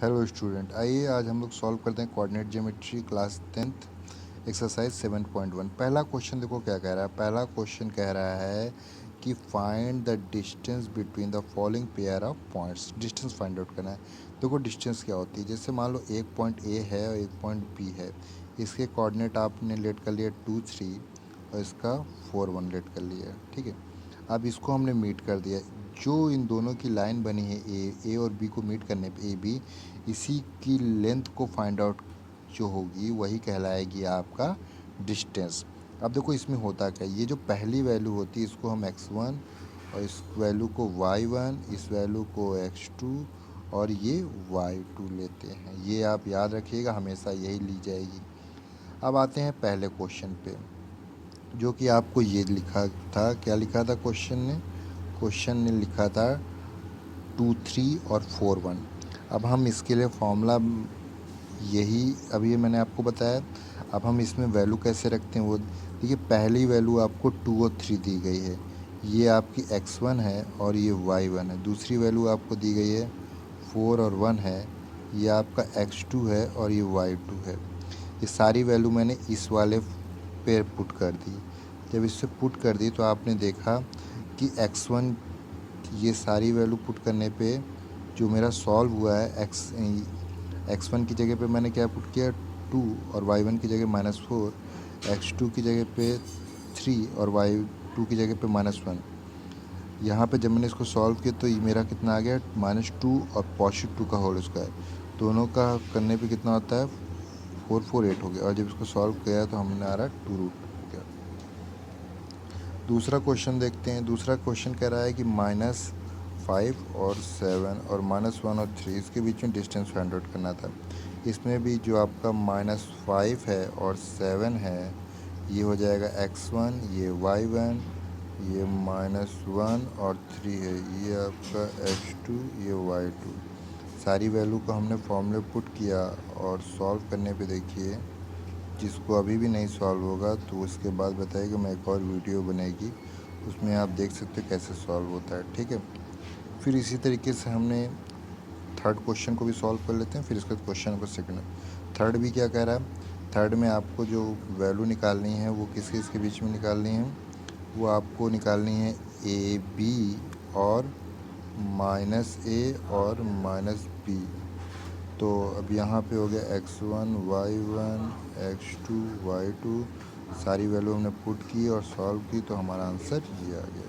Hello student, आइए आज हम लोग सॉल्व करते हैं coordinate geometry class 10th exercise 7.1। पहला क्वेश्चन देखो क्या कह रहा है। पहला क्वेश्चन कह रहा है कि find the distance between the following pair of points. Distance find out करना है। देखो डिस्टेंस क्या होती है, जैसे मान लो एक पॉइंट ए है और एक पॉइंट बी है। इसके कोऑर्डिनेट आपने लेट कर लिया 2 3 और इसका 4 1 लेट कर लिया, ठीक है। अब इसको हमने मीट कर दिया। जो इन दोनों की लाइन बनी है ए और बी को मीट करने पे ए बी, इसी की लेंथ को फाइंड आउट जो होगी वही कहलाएगी आपका डिस्टेंस। अब देखो इसमें होता क्या, ये जो पहली वैल्यू होती है इसको हम x1 और इस वैल्यू को y1, इस वैल्यू को x2 और ये y2 लेते हैं। ये आप याद रखिएगा, हमेशा यही ली जाएगी। अब आते हैं पहले क्वेश्चन पे, जो कि आपको ये लिखा था। क्या लिखा था क्वेश्चन ने लिखा था 2 3 और 4 1। अब हम इसके लिए फॉर्मूला यही अभी मैंने आपको बताया। अब हम इसमें वैल्यू कैसे रखते हैं वो देखिए। पहली वैल्यू आपको 2 और 3 दी गई है, ये आपकी x1 है और ये y1 है। दूसरी वैल्यू आपको दी गई है 4 और 1 है, ये आपका x2 है और ये y2 है। ये सारी वैल्यू मैंने इस वाले पे पुट कर दी। जब इससे पुट कर दी तो आपने देखा कि x1, ये सारी वैल्यू पुट करने पे जो मेरा सॉल्व हुआ है x1 की जगह पे मैंने क्या पुट किया 2 और y1 की जगह -4, x2 की जगह पे 3 और y2 की जगह पे -1। यहाँ पे जब मैंने इसको सॉल्व किया तो ये मेरा कितना आ गया -2 और +2 का होल स्क्वायर। दोनों का करने पे कितना होता है 448 हो गया। और जब इसको सॉल्व किया तो हमने आ रहा 2 रूट हो गया। दूसरा क्वेश्चन देखते हैं। दूसरा क्वेश्चन कह रहा है कि -5 और 7 और -1 और 3 इसके बीच में डिस्टेंस फाइंड आउट करना था। इसमें भी जो आपका -5 है और 7 है, ये हो जाएगा x1, ये y1, ये -1 और 3 है, ये आपका x2, ये y2। सारी वैल्यू को हमने फॉर्मूले पुट किया और सॉल्व करने पे देखिए, जिसको अभी भी नहीं सॉल्व होगा तो उसके बाद बताइएगा, मैं एक और वीडियो बनेगी उसमें आप देख सकते हो कैसे सॉल्व होता है, ठीक है। फिर इसी तरीके से हमने थर्ड क्वेश्चन को भी सॉल्व कर लेते हैं, फिर इसके क्वेश्चन नंबर सेकंड। थर्ड भी क्या कह रहा है, थर्ड में आपको जो वैल्यू निकालनी है वो किस किस के बीच में निकालनी है, वो आपको निकालनी है ए बी और -a और -b। तो अब यहाँ पे हो गया x1 y1 x2 y2, सारी वैल्यू हमने पुट की और सॉल्व की तो हमारा आंसर ये आ गया।